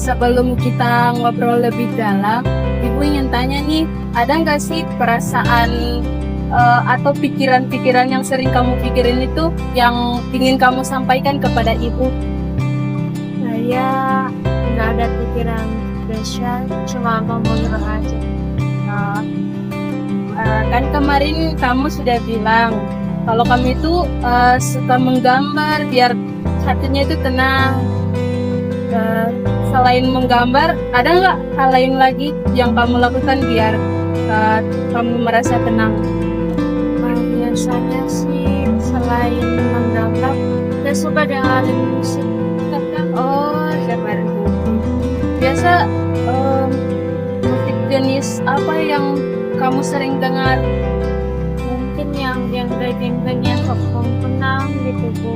sebelum kita ngobrol lebih dalam, Ibu ingin tanya nih, ada nggak sih perasaan atau pikiran-pikiran yang sering kamu pikirin itu yang ingin kamu sampaikan kepada Ibu? Saya nggak ada pikiran spesial, cuma mau ngobrol aja. Nah, kan kemarin kamu sudah bilang kalau kamu itu suka menggambar biar hatinya itu tenang. Selain menggambar, ada nggak hal lain lagi yang kamu lakukan biar kamu merasa tenang? Biasanya sih selain menggambar, saya suka dengerin musik. Oh, gambar. Biasa musik jenis apa yang kamu sering dengar? Mungkin yang genrenya popang tenang gitu Bu.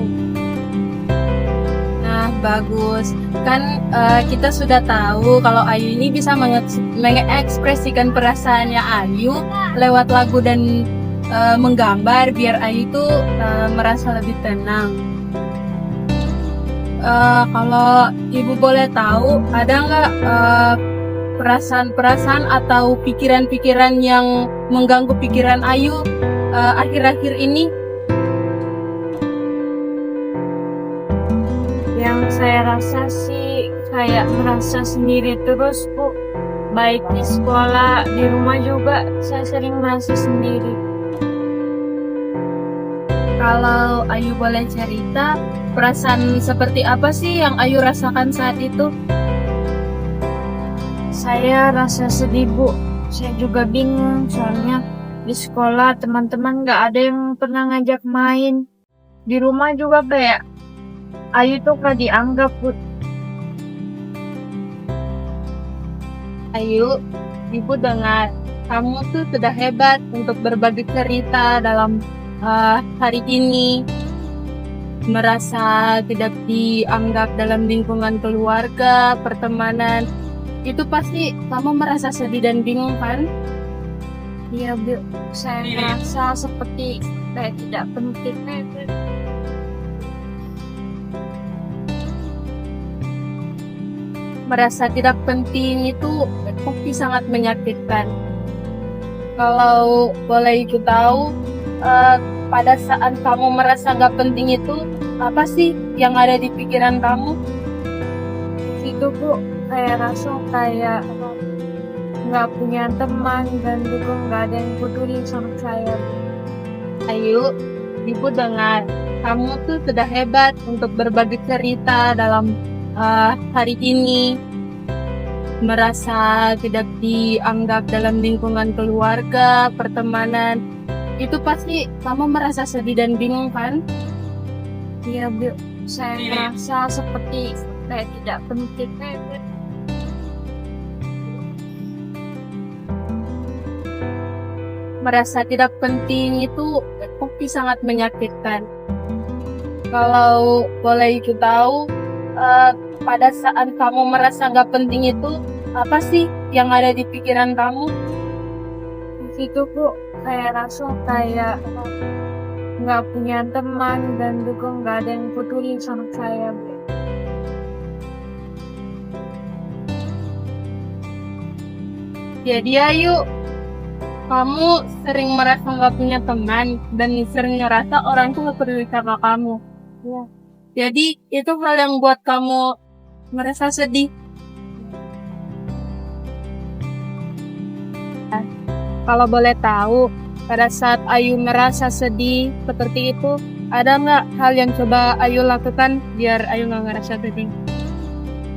Nah, bagus. Kan kita sudah tahu kalau Ayu ini bisa mengekspresikan perasaannya Ayu lewat lagu dan menggambar biar Ayu itu merasa lebih tenang. Kalau Ibu boleh tahu, ada nggak perasaan-perasaan atau pikiran-pikiran yang mengganggu pikiran Ayu akhir-akhir ini? Yang saya rasa sih kayak merasa sendiri terus Bu. Baik di sekolah, di rumah juga saya sering merasa sendiri. Kalau Ayu boleh cerita, perasaan seperti apa sih yang Ayu rasakan saat itu? Saya rasa sedih Bu. Saya juga bingung soalnya di sekolah teman-teman nggak ada yang pernah ngajak main. Di rumah juga kayak Ayu tuh gak dianggap Bu. Ayu, Ibu dengar kamu tuh sudah hebat untuk berbagi cerita dalam hari ini. Merasa tidak dianggap dalam lingkungan keluarga, pertemanan. Itu pasti kamu merasa sedih dan bingung kan? Iya Bu, saya merasa seperti kayak tidak penting. Merasa tidak penting itu pasti sangat menyakitkan. Kalau boleh Ibu tahu, pada saat kamu merasa nggak penting itu, apa sih yang ada di pikiran kamu? Itu Bu, saya rasa kayak nggak punya teman dan juga nggak ada yang peduli sama saya. Ayu, Ibu dengar kamu tuh sudah hebat untuk berbagi cerita dalam hari ini. Merasa tidak dianggap dalam lingkungan keluarga, pertemanan. Itu pasti kamu merasa sedih dan bingung kan? Iya Bu, saya merasa seperti kayak tidak penting. Merasa tidak penting itu pasti sangat menyakitkan. Kalau boleh Ibu tahu, pada saat kamu merasa nggak penting itu, apa sih yang ada di pikiran kamu? Itu Bu, saya rasa kayak nggak punya teman dan juga nggak ada yang peduli sama saya Bu. Jadi Ayu, kamu sering merasa nggak punya teman dan sering ngerasa orang tuh nggak peduli sama kamu. Ya. Jadi itu hal yang buat kamu merasa sedih. Kalau boleh tahu, pada saat Ayu merasa sedih seperti itu, ada nggak hal yang coba Ayu lakukan biar Ayu nggak ngerasa sedih?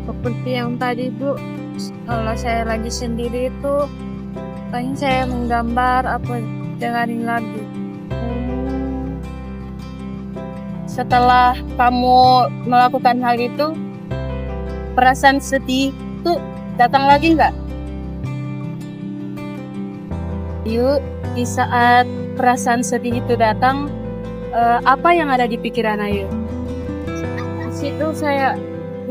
Seperti yang tadi Bu, kalau saya lagi sendiri itu paling saya menggambar apa dengerin lagu. Setelah kamu melakukan hal itu, perasaan sedih itu datang lagi nggak? Yuk, di saat perasaan sedih itu datang, apa yang ada di pikiran Ayu? Di situ saya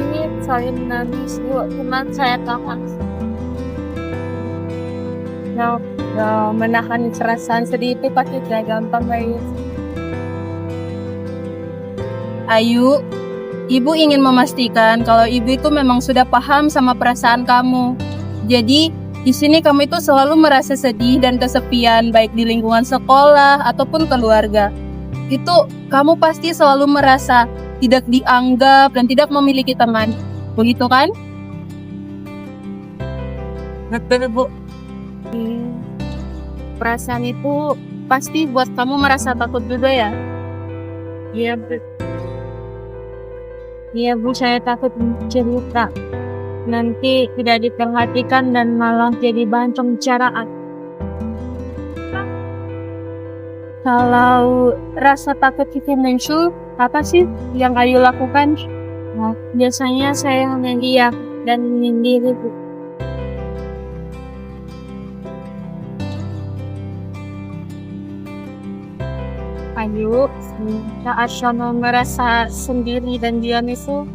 ini saling nangis Bu, teman saya tahan. Nah, menahan perasaan sedih itu pasti tidak gampang, guys. Ayu, Ibu ingin memastikan kalau ibu itu memang sudah paham sama perasaan kamu. Jadi, di sini kamu itu selalu merasa sedih dan kesepian baik di lingkungan sekolah ataupun keluarga. Itu kamu pasti selalu merasa tidak dianggap dan tidak memiliki teman. Begitu kan? Betul, Bu. Perasaan itu pasti buat kamu merasa takut juga ya? Iya, Bu. Iya, Bu, saya takut cerita. Nanti tidak diperhatikan dan malah jadi bahan pembicaraan. Kalau rasa takut itu muncul, apa sih yang Ayu lakukan? Nah, biasanya saya hanya diam dan menyendiri, Bu. Ayu, saat kamu merasa sendiri dan diam itu,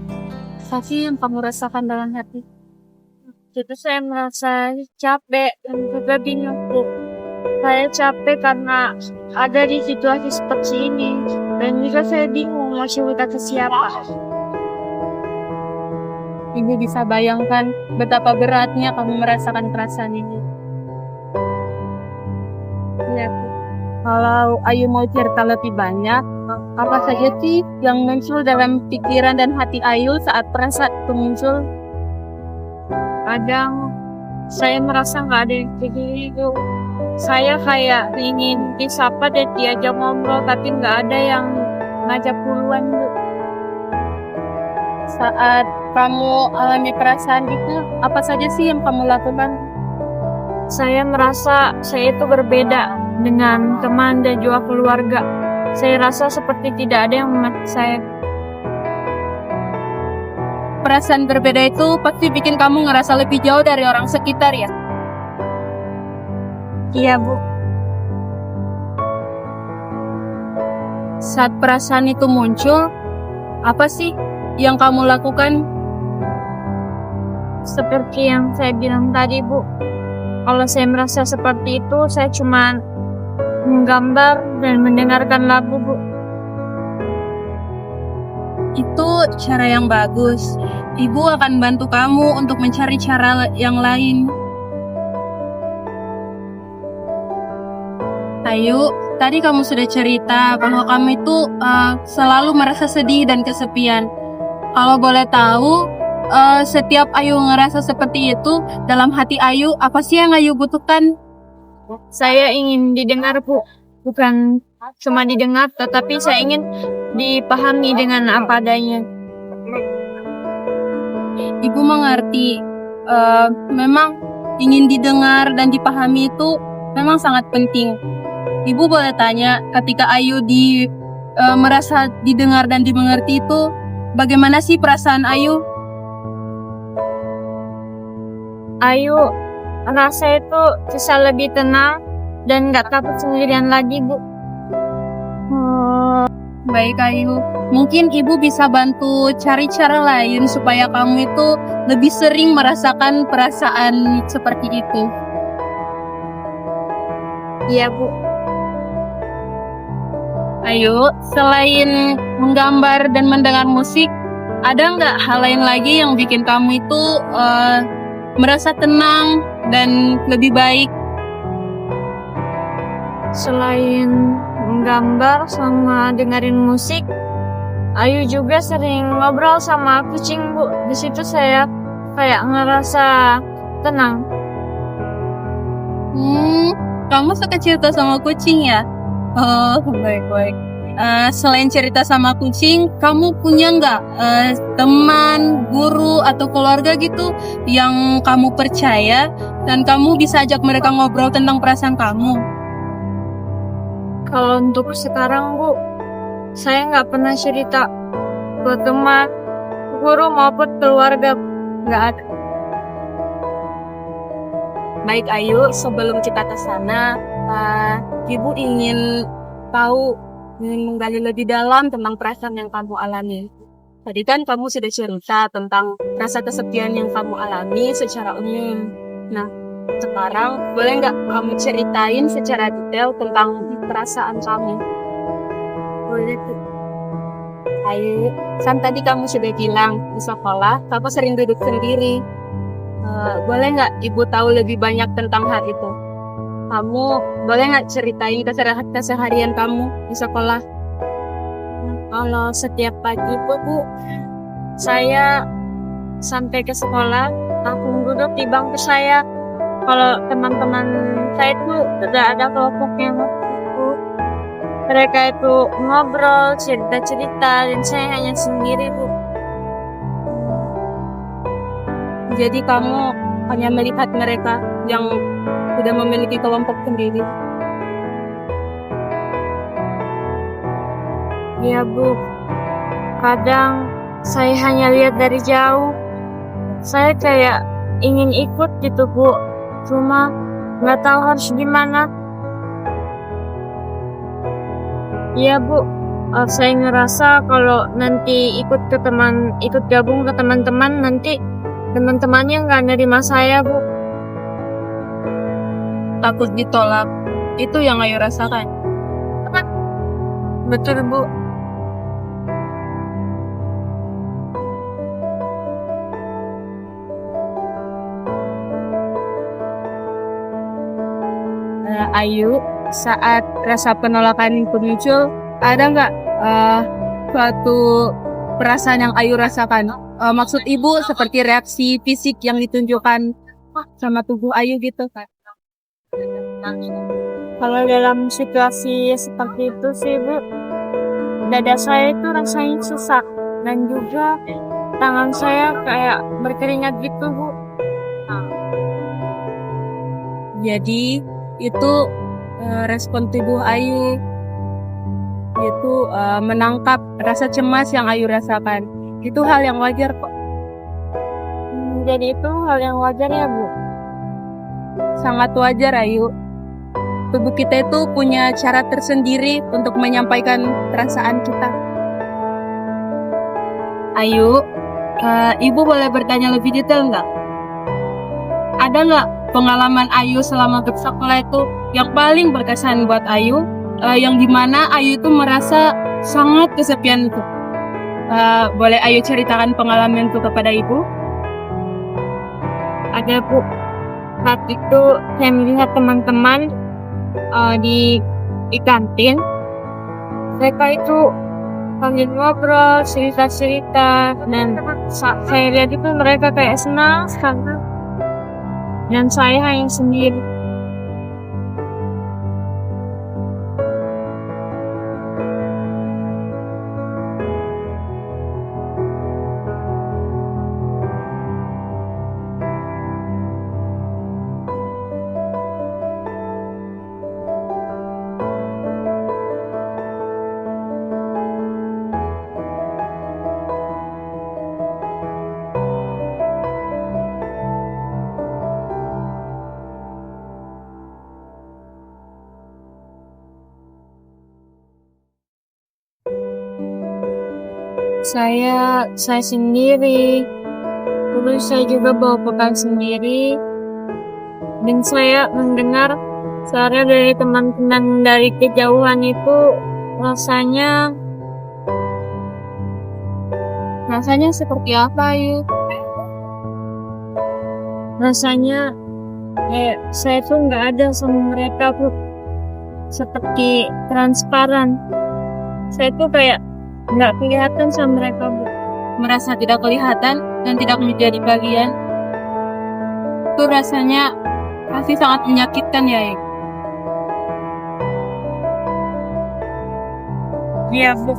apa sih yang kamu rasakan dalam hati? Itu saya merasa capek dan juga bingung, Bu. Saya capek karena ada di situasi seperti ini. Dan juga saya bingung mau cerita ke siapa. Ibu bisa bayangkan betapa beratnya kamu merasakan perasaan ini. Ya, Bu. Kalau Ayu mau cerita lebih banyak, apa saja sih yang muncul dalam pikiran dan hati Ayu saat perasaan itu muncul? Kadang saya merasa nggak ada yang peduli, Bu. Saya kayak ingin disapa dan diajak ngobrol, tapi nggak ada yang ngajak duluan, Bu. Saat kamu alami perasaan itu, apa saja sih yang kamu lakukan? Saya merasa saya itu berbeda dengan teman dan juga keluarga. Saya rasa seperti tidak ada yang mengerti saya. Perasaan berbeda itu pasti bikin kamu ngerasa lebih jauh dari orang sekitar ya? Iya, Bu. Saat perasaan itu muncul, apa sih yang kamu lakukan? Seperti yang saya bilang tadi, Bu. Kalau saya merasa seperti itu, saya cuma menggambar dan mendengarkan lagu, Bu. Itu cara yang bagus. Ibu akan bantu kamu untuk mencari cara yang lain. Ayu, tadi kamu sudah cerita bahwa kamu itu selalu merasa sedih dan kesepian. Kalau boleh tahu, setiap Ayu ngerasa seperti itu, dalam hati Ayu, apa sih yang Ayu butuhkan? Saya ingin didengar, Bu. Bukan cuma didengar, tetapi saya ingin dipahami dengan apa adanya. Ibu mengerti, memang ingin didengar dan dipahami itu memang sangat penting. Ibu boleh tanya, ketika Ayu merasa didengar dan dimengerti itu, bagaimana sih perasaan Ayu? Ayu rasa itu bisa lebih tenang dan gak takut sendirian lagi, Bu. Baik Ayu, mungkin ibu bisa bantu cari cara lain supaya kamu itu lebih sering merasakan perasaan seperti itu. Iya, Bu. Ayu, selain menggambar dan mendengar musik, ada nggak hal lain lagi yang bikin kamu itu merasa tenang dan lebih baik? Selain menggambar sama dengerin musik, Ayu juga sering ngobrol sama kucing, Bu. Di situ saya kayak ngerasa tenang. Kamu suka cerita sama kucing ya? Oh, baik-baik. Selain cerita sama kucing, kamu punya nggak teman, guru, atau keluarga gitu yang kamu percaya dan kamu bisa ajak mereka ngobrol tentang perasaan kamu? Kalau untuk sekarang, Bu, saya nggak pernah cerita ke teman, guru maupun keluarga. Nggak ada. Baik Ayu, sebelum kita ke sana, Ibu ingin menggali lebih dalam tentang perasaan yang kamu alami. Tadi kan kamu sudah cerita tentang rasa kesepian yang kamu alami secara umum. Nah, sekarang boleh nggak kamu ceritain secara detail tentang perasaan kamu? Boleh, Bu. Ayu, kan tadi kamu sudah bilang di sekolah kamu sering duduk sendiri. Boleh nggak ibu tahu lebih banyak tentang hal itu? Kamu boleh nggak ceritain keseharian kamu di sekolah? Kalau setiap pagi itu, Bu, saya sampai ke sekolah, langsung duduk di bangku saya. Kalau teman-teman saya itu tidak ada kelompoknya, Bu. Mereka itu ngobrol, cerita-cerita, dan saya hanya sendiri, Bu. Jadi kamu hanya melihat mereka yang sudah memiliki kelompok sendiri. Iya, Bu. Kadang saya hanya lihat dari jauh. Saya kayak ingin ikut gitu, Bu. Cuma nggak tahu harus gimana. Iya, Bu. Saya ngerasa kalau nanti ikut gabung ke teman-teman, nanti teman-temannya nggak nerima saya, Bu. Takut ditolak, itu yang Ayu rasakan. Betul, Bu. Ayu, saat rasa penolakan itu muncul, ada nggak suatu perasaan yang Ayu rasakan? Maksud ibu seperti reaksi fisik yang ditunjukkan sama tubuh Ayu gitu kan? Kalau dalam situasi seperti itu sih, Bu, dada saya itu rasanya sesak dan juga tangan saya kayak berkeringat gitu, Bu. Jadi itu respon tubuh Ayu itu menangkap rasa cemas yang Ayu rasakan. Itu hal yang wajar kok. Jadi itu hal yang wajar ya, Bu? Sangat wajar, Ayu. Tubuh kita itu punya cara tersendiri untuk menyampaikan perasaan kita. Ayu, Ibu boleh bertanya lebih detail nggak? Ada nggak pengalaman Ayu selama bersekolah itu yang paling berkesan buat Ayu, yang dimana Ayu itu merasa sangat kesepian itu? Boleh Ayu ceritakan pengalaman itu kepada Ibu? Ada, Bu. Saat itu saya melihat teman-teman di kantin. Mereka itu sambil ngobrol, cerita-cerita, dan saya lihat itu mereka kayak senang sekali. Dan saya hanya sendiri. Saya sendiri. Terus saya juga bawa bekal sendiri. Dan saya mendengar suara dari teman-teman dari kejauhan itu rasanya seperti apa, Ayu? Rasanya saya tuh nggak ada sama mereka, Bu. Seperti transparan. Saya tuh kayak nggak kelihatan sama mereka, Bu. Merasa tidak kelihatan dan tidak menjadi bagian. Itu rasanya pasti sangat menyakitkan ya, Ayu. Iya, Bu.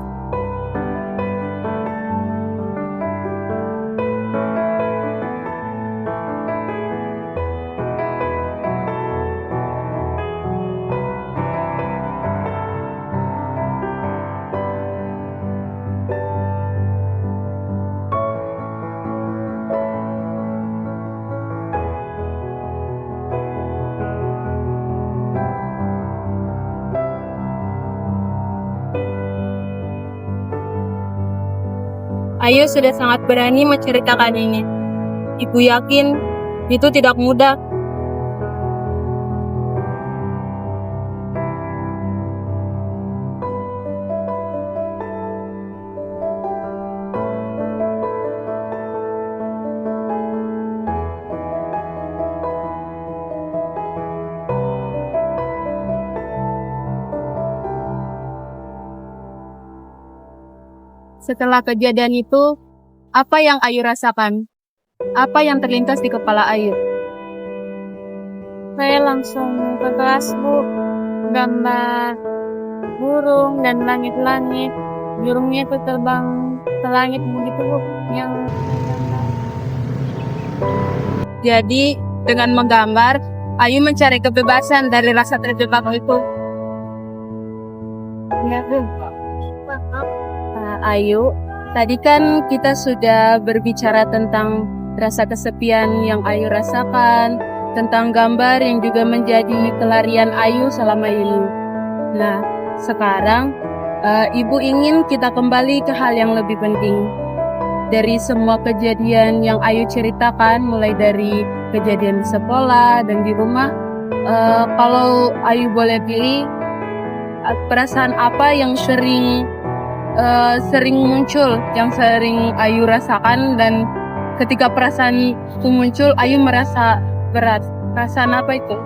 Ayu sudah sangat berani menceritakan ini. Ibu yakin itu tidak mudah. setelah kejadian itu, apa yang Ayu rasakan? Apa yang terlintas di kepala Ayu? Saya langsung ke kelas, Bu. Gambar burung dan langit-langit. Burungnya itu terbang ke langit begitu, Bu. Yang Jadi, dengan menggambar, Ayu mencari kebebasan dari rasa terjebak itu. ya, Bu. Ayu, tadi kan kita sudah berbicara tentang rasa kesepian yang Ayu rasakan, tentang gambar yang juga menjadi pelarian Ayu selama ini. Nah, sekarang Ibu ingin kita kembali ke hal yang lebih penting. Dari semua kejadian yang Ayu ceritakan, mulai dari kejadian di sekolah dan di rumah, kalau Ayu boleh pilih, perasaan apa yang sering muncul, yang sering Ayu rasakan, dan ketika perasaan itu muncul, Ayu merasa berat. Perasaan apa itu?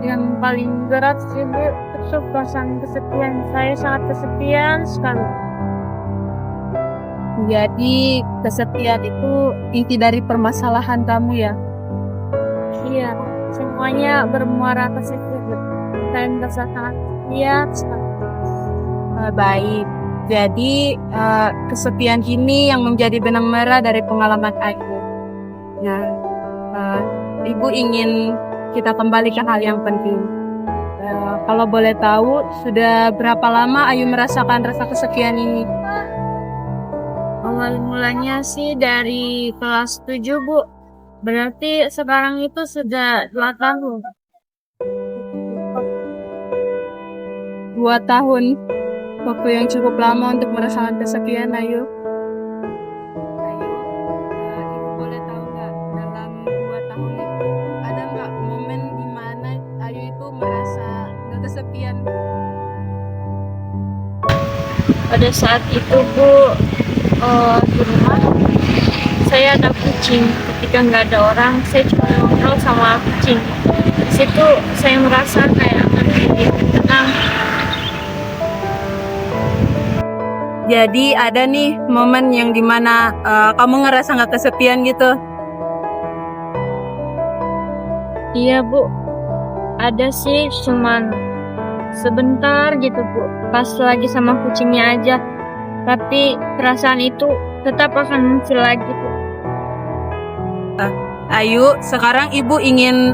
Yang paling berat sih, Bu, itu perasaan kesepian. Saya sangat kesepian sekali. Jadi kesepian itu inti dari permasalahan kamu ya? Iya, semuanya bermuara ke situ, Bu. Saya merasa sangat kesepian sekali. Baik. Jadi kesepian ini yang menjadi benang merah dari pengalaman Ayu. Nah, Ibu ingin kita kembali ke hal yang penting. Kalau boleh tahu, sudah berapa lama Ayu merasakan rasa kesepian ini? Awal mulanya sih dari kelas 7, Bu. Berarti sekarang itu sudah 2 tahun. 2 tahun. Waktu yang cukup lama untuk merasakan kesepian, Ayu. Ibu boleh tahu nggak, dalam 2 tahun itu ada nggak momen di mana Ayu itu merasa nggak kesepian? Pada saat itu, Bu, di rumah saya ada kucing. Ketika nggak ada orang, saya cuma ngobrol sama kucing. Di situ saya merasa kayak lebih tenang. Jadi ada nih momen yang dimana kamu ngerasa nggak kesepian gitu? Iya, Bu. Ada sih, cuman sebentar gitu, Bu. Pas lagi sama kucingnya aja. Tapi perasaan itu tetap akan muncul lagi, Bu. Ayu, sekarang Ibu ingin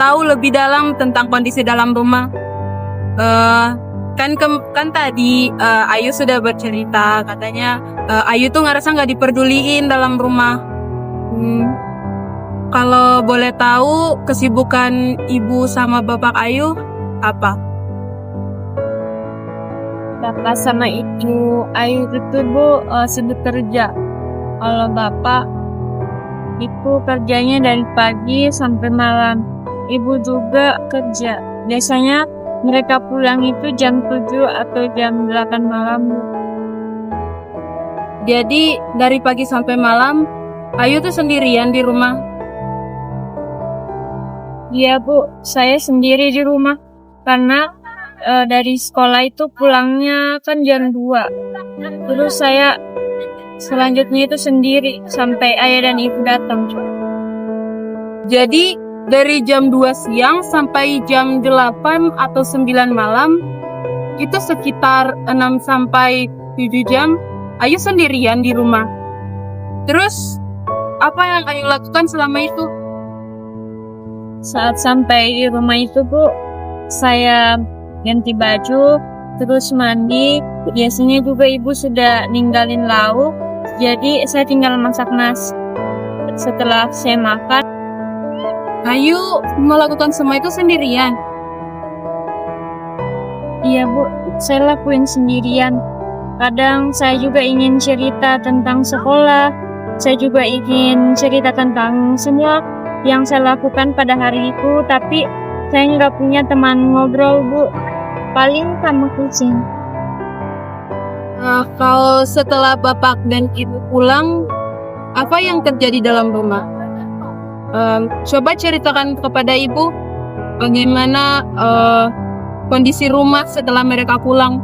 tahu lebih dalam tentang kondisi dalam rumah. Kan tadi Ayu sudah bercerita, katanya Ayu tuh ngerasa nggak diperduliin dalam rumah. Kalau boleh tahu, kesibukan Ibu sama Bapak Ayu apa? Bapak sama Ibu Ayu itu, Bu, sibuk kerja. Kalau Bapak itu kerjanya dari pagi sampai malam. Ibu juga kerja. Biasanya mereka pulang itu jam 7 atau jam 8 malam. Jadi dari pagi sampai malam Ayu tuh sendirian di rumah? Iya, Bu, saya sendiri di rumah. Karena dari sekolah itu pulangnya kan jam 2. Terus saya selanjutnya itu sendiri sampai ayah dan ibu datang. Jadi dari jam 2 siang sampai jam 8 atau 9 malam, itu sekitar 6 sampai 7 jam Ayu sendirian di rumah. Terus apa yang Ayu lakukan selama itu? Saat sampai di rumah itu, Bu, saya ganti baju, terus mandi. Biasanya juga ibu sudah ninggalin lauk, jadi saya tinggal masak nasi. Setelah saya makan, Ayu melakukan semua itu sendirian? iya, Bu, saya lakuin sendirian. Kadang saya juga ingin cerita tentang sekolah. Saya juga ingin cerita tentang semua yang saya lakukan pada hari itu, tapi saya nggak punya teman ngobrol, Bu. Paling sama kucing. Kalau setelah Bapak dan Ibu pulang, apa yang terjadi dalam rumah? Coba ceritakan kepada Ibu bagaimana kondisi rumah setelah mereka pulang.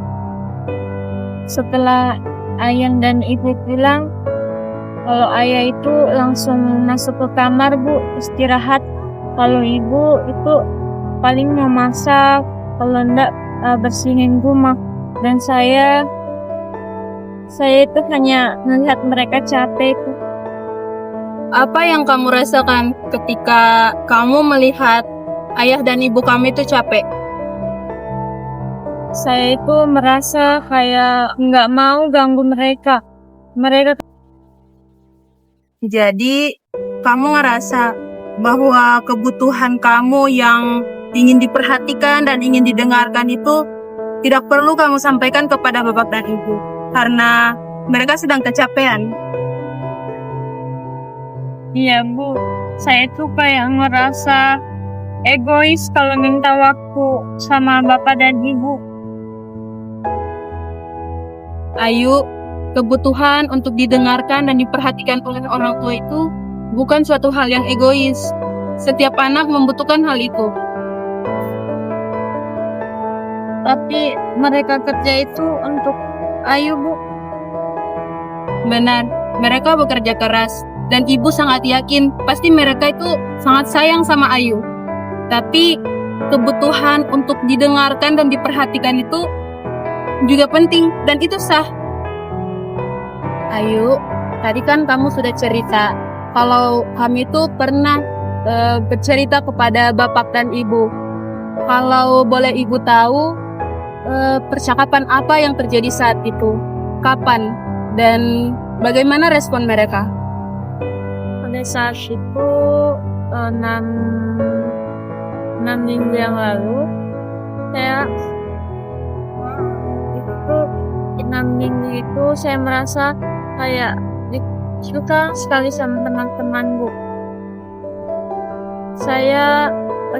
Setelah ayah dan ibu pulang, kalau ayah itu langsung masuk ke kamar, Bu, istirahat. Kalau ibu itu paling mau masak, kalau enggak bersihin rumah. Dan saya itu hanya melihat mereka capek. Apa yang kamu rasakan ketika kamu melihat ayah dan ibu kamu itu capek? Saya itu merasa kayak nggak mau ganggu mereka. Jadi, kamu ngerasa bahwa kebutuhan kamu yang ingin diperhatikan dan ingin didengarkan itu tidak perlu kamu sampaikan kepada bapak dan ibu, karena mereka sedang kecapean. Iya, Bu. Saya tuh kayak ngerasa egois kalau minta waktu sama bapak dan ibu. Ayu, kebutuhan untuk didengarkan dan diperhatikan oleh orang tua itu bukan suatu hal yang egois. Setiap anak membutuhkan hal itu. Tapi mereka kerja itu untuk Ayu, Bu. Benar, mereka bekerja keras. Dan ibu sangat yakin pasti mereka itu sangat sayang sama Ayu. Tapi kebutuhan untuk didengarkan dan diperhatikan itu juga penting dan itu sah. Ayu, tadi kan kamu sudah cerita kalau kami itu pernah bercerita kepada bapak dan ibu. Kalau boleh ibu tahu percakapan apa yang terjadi saat itu, kapan, dan bagaimana respon mereka? Pada saat itu 6 minggu yang lalu, saya itu 6 minggu itu saya merasa kayak suka sekali sama teman-teman, Bu. Saya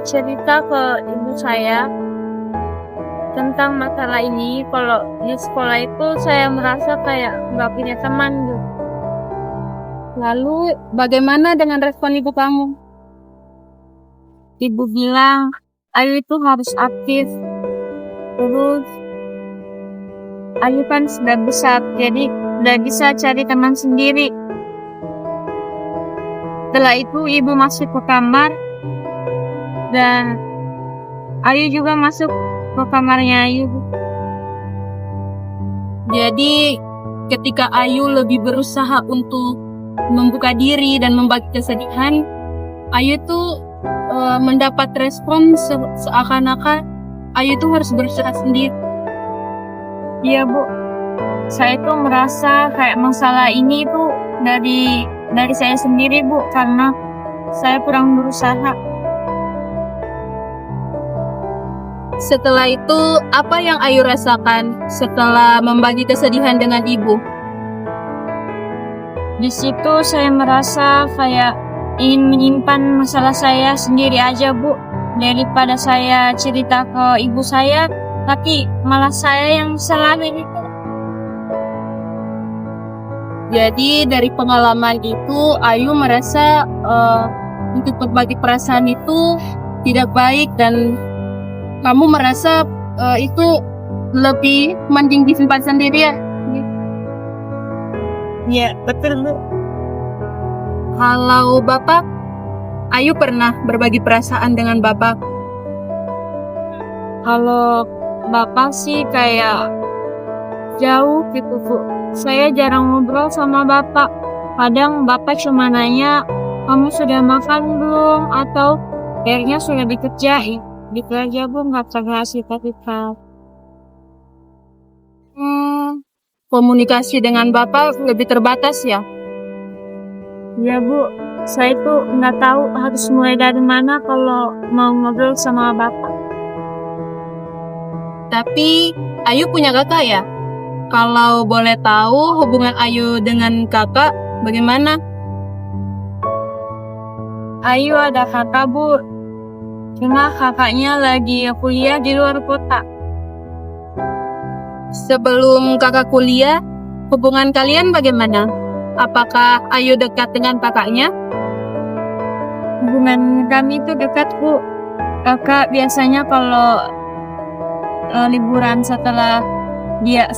cerita ke ibu saya tentang masalah ini. Kalau di sekolah itu saya merasa kayak nggak punya teman, Bu. Lalu bagaimana dengan respon ibu kamu? Ibu bilang Ayu itu harus aktif. Terus Ayu kan sudah besar, jadi udah bisa cari teman sendiri. Setelah itu ibu masuk ke kamar dan Ayu juga masuk ke kamarnya Ayu. Jadi ketika Ayu lebih berusaha untuk membuka diri dan membagi kesedihan, Ayu tuh mendapat respon seakan-akan Ayu tuh harus berusaha sendiri. Iya, Bu. Saya tuh merasa kayak masalah ini tuh dari saya sendiri, Bu, karena saya kurang berusaha. Setelah itu, apa yang Ayu rasakan setelah membagi kesedihan dengan ibu? Di situ saya merasa kayak ingin menyimpan masalah saya sendiri aja, Bu. Daripada saya cerita ke ibu saya, tapi malah saya yang salahin itu. Jadi dari pengalaman itu, Ayu merasa untuk berbagi perasaan itu tidak baik dan kamu merasa itu lebih mending disimpan sendiri ya? Iya, betul, Bu. Kalau Bapak, Ayu pernah berbagi perasaan dengan Bapak? Kalau Bapak sih kayak jauh gitu, Bu. Saya jarang ngobrol sama Bapak. Kadang Bapak cuma nanya, kamu sudah makan belum? Atau akhirnya sudah dikerjain. Gitu aja, Bu, nggak pernah cerita-cerita. Komunikasi dengan Bapak lebih terbatas ya? Iya, Bu. Saya tuh nggak tahu harus mulai dari mana kalau mau ngobrol sama Bapak. Tapi Ayu punya kakak ya? Kalau boleh tahu hubungan Ayu dengan kakak bagaimana? Ayu ada kakak, Bu. Cuma kakaknya lagi kuliah di luar kota. Sebelum kakak kuliah, hubungan kalian bagaimana? Apakah Ayu dekat dengan kakaknya? Hubungan kami itu dekat, Bu. Kakak biasanya kalau liburan setelah dia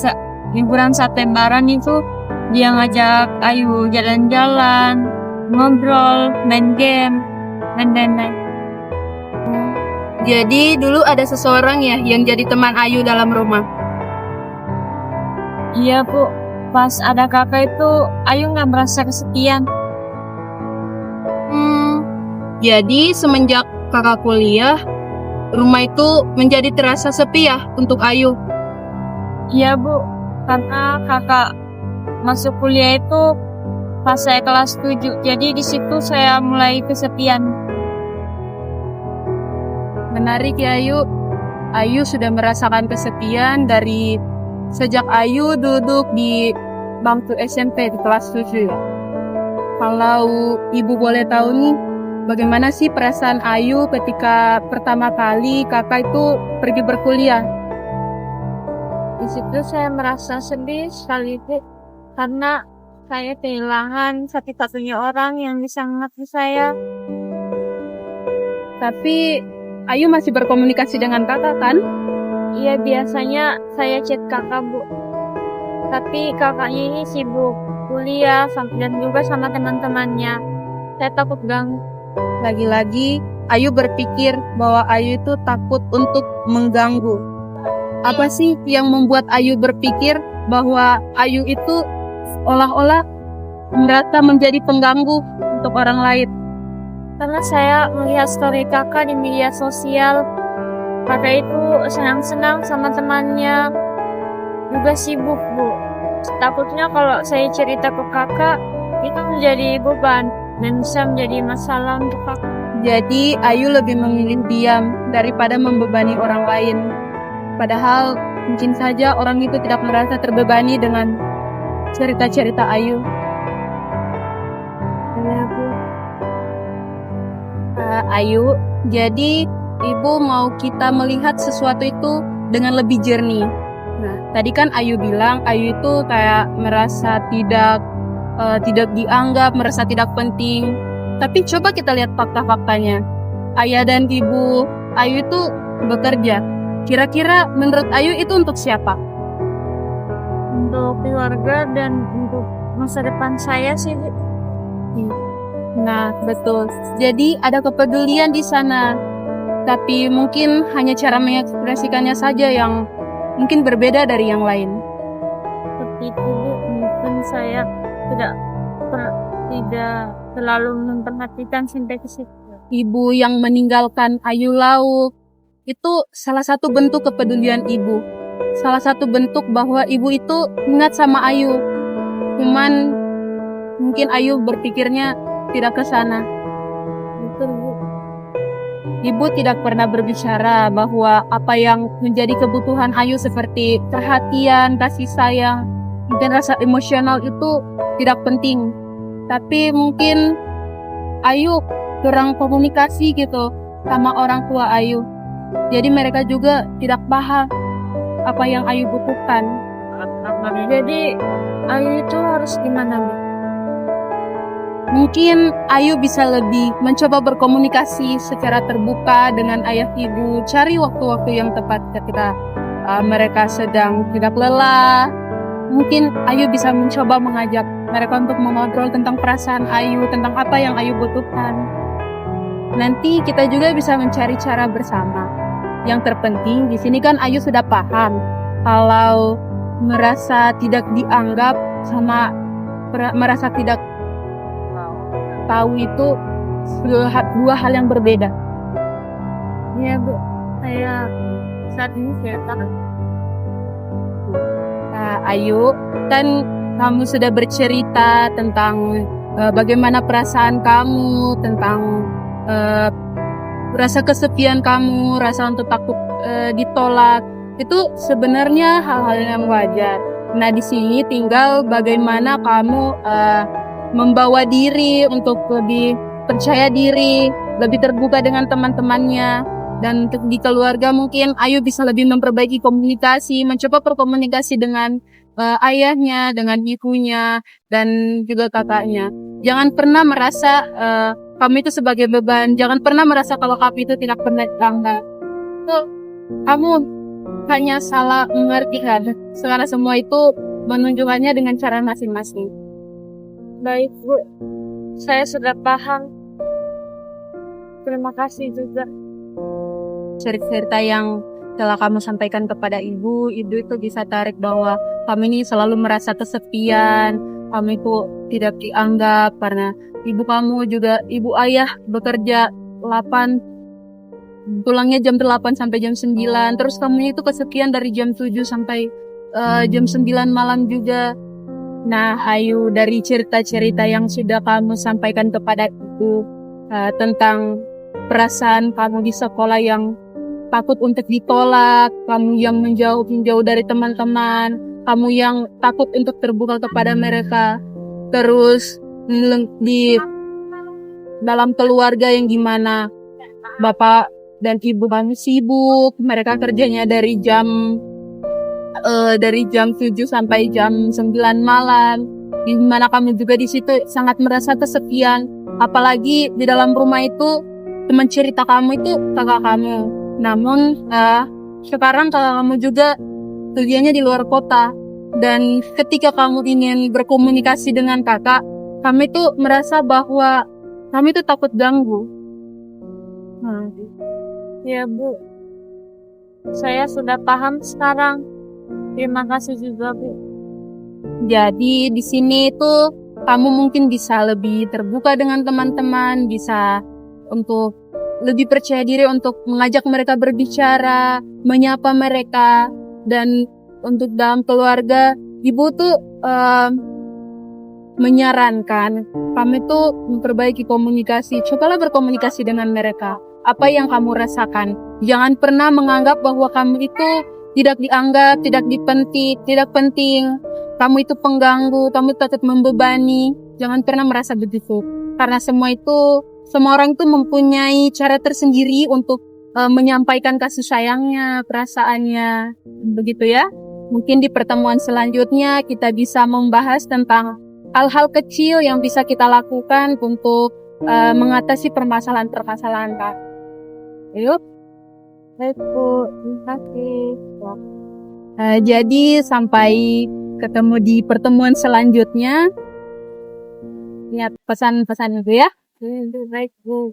liburan saat lebaran itu dia ngajak Ayu jalan-jalan, ngobrol, main game, dan lain-lain. Jadi dulu ada seseorang ya yang jadi teman Ayu dalam rumah. Iya Bu, pas ada kakak itu Ayu nggak merasa kesepian. Jadi semenjak kakak kuliah, rumah itu menjadi terasa sepi ya untuk Ayu. Iya Bu, karena kakak masuk kuliah itu pas saya kelas 7, jadi di situ saya mulai kesepian. Menarik ya Ayu. Ayu sudah merasakan kesepian dari sejak Ayu duduk di bangku SMP di kelas 7 ya. Kalau Ibu boleh tahu nih, bagaimana sih perasaan Ayu ketika pertama kali kakak itu pergi berkuliah? Di situ saya merasa sedih sekali Bu, karena saya kehilangan satu-satunya orang yang bisa mengerti saya. Tapi Ayu masih berkomunikasi dengan kakak kan? Iya, biasanya saya chat kakak Bu, tapi kakaknya ini sibuk kuliah dan juga sama teman-temannya. Saya takut ganggu. Lagi-lagi Ayu berpikir bahwa Ayu itu takut untuk mengganggu. Apa sih yang membuat Ayu berpikir bahwa Ayu itu olah-olah merasa menjadi pengganggu untuk orang lain? Karena saya melihat story kakak di media sosial, kakak itu senang-senang sama temannya, juga sibuk Bu. Takutnya kalau saya cerita ke kakak, itu menjadi beban dan bisa menjadi masalah untuk kakak. Jadi Ayu lebih memilih diam daripada membebani orang lain. Padahal mungkin saja orang itu tidak merasa terbebani dengan cerita-cerita Ayu. Ayu, jadi Ibu mau kita melihat sesuatu itu dengan lebih jernih. Nah, tadi kan Ayu bilang Ayu itu kayak merasa tidak dianggap, merasa tidak penting. Tapi coba kita lihat fakta-faktanya. Ayah dan ibu Ayu itu bekerja. Kira-kira menurut Ayu itu untuk siapa? Untuk keluarga dan untuk masa depan saya sih. Nah, betul. Jadi ada kepedulian di sana. Tapi mungkin hanya cara mengekspresikannya saja yang mungkin berbeda dari yang lain. Seperti itu Bu, mungkin saya tidak terlalu memperhatikan sampai ke situ. Ibu yang meninggalkan Ayu Lauk itu salah satu bentuk kepedulian ibu. Salah satu bentuk bahwa ibu itu ingat sama Ayu. Cuman mungkin Ayu berpikirnya tidak ke sana. Betul Bu. Ibu tidak pernah berbicara bahwa apa yang menjadi kebutuhan Ayu seperti perhatian, kasih sayang, dan rasa emosional itu tidak penting. Tapi mungkin Ayu kurang komunikasi gitu sama orang tua Ayu. Jadi mereka juga tidak paham apa yang Ayu butuhkan. Jadi Ayu itu harus gimana Bu? Mungkin Ayu bisa lebih mencoba berkomunikasi secara terbuka dengan ayah ibu. Cari waktu-waktu yang tepat ketika mereka sedang tidak lelah. Mungkin Ayu bisa mencoba mengajak mereka untuk mengobrol tentang perasaan Ayu, tentang apa yang Ayu butuhkan. Nanti kita juga bisa mencari cara bersama. Yang terpenting di sini kan Ayu sudah paham kalau merasa tidak dianggap sama merasa tidak tahu itu dua hal yang berbeda. Iya Bu, saya saat ini saya tahu. Nah, Ayu, kan kamu sudah bercerita tentang bagaimana perasaan kamu, tentang rasa kesepian kamu, rasa untuk takut ditolak. Itu sebenarnya hal-hal yang wajar. Nah, di sini tinggal bagaimana kamu membawa diri untuk lebih percaya diri, lebih terbuka dengan teman-temannya. Dan di keluarga mungkin Ayu bisa lebih memperbaiki komunikasi, mencoba berkomunikasi dengan ayahnya, dengan ibunya, dan juga kakaknya. Jangan pernah merasa kamu itu sebagai beban. Jangan pernah merasa kalau kamu itu tidak pernah dianggap. So, kamu hanya salah mengerti kan. Sekarang semua itu menunjukkannya dengan cara masing-masing. Baik, Bu. Saya sudah paham. Terima kasih juga. Cerita-cerita yang telah kamu sampaikan kepada ibu itu bisa tarik bahwa kamu ini selalu merasa kesepian, kamu itu tidak dianggap karena ibu kamu juga, ibu ayah bekerja 8, pulangnya jam 8 sampai jam 9, terus kamu itu kesepian dari jam 7 sampai jam 9 malam juga. Nah, Ayu, dari cerita-cerita yang sudah kamu sampaikan kepada ibu tentang perasaan kamu di sekolah yang takut untuk ditolak, kamu yang menjauh dari teman-teman, kamu yang takut untuk terbuka kepada mereka, terus di dalam keluarga yang gimana bapak dan ibu kamu sibuk, mereka kerjanya dari jam 7 sampai jam 9 malam, di mana kamu juga di situ sangat merasa kesepian, apalagi di dalam rumah itu teman cerita kamu itu kakak kamu. Namun sekarang kakak kamu juga tujuannya di luar kota, dan ketika kamu ingin berkomunikasi dengan kakak, kami itu merasa bahwa kami itu takut ganggu. Ya, Bu. Saya sudah paham sekarang. Terima kasih juga, Bu. Jadi di sini itu kamu mungkin bisa lebih terbuka dengan teman-teman, bisa untuk lebih percaya diri untuk mengajak mereka berbicara, menyapa mereka, dan untuk dalam keluarga, ibu tuh menyarankan kamu tuh memperbaiki komunikasi. Cobalah berkomunikasi dengan mereka. Apa yang kamu rasakan. Jangan pernah menganggap bahwa kamu itu tidak dianggap, tidak penting. Kamu itu pengganggu, kamu takut membebani. Jangan pernah merasa begitu. Karena semua orang itu mempunyai cara tersendiri untuk menyampaikan kasih sayangnya, perasaannya. Begitu ya. Mungkin di pertemuan selanjutnya kita bisa membahas tentang hal-hal kecil yang bisa kita lakukan untuk mengatasi permasalahan-permasalahan Kak. Yuk. Baik, Bu. Terima kasih. Jadi sampai ketemu di pertemuan selanjutnya. Lihat pesan-pesan itu ya. Baik, Bu.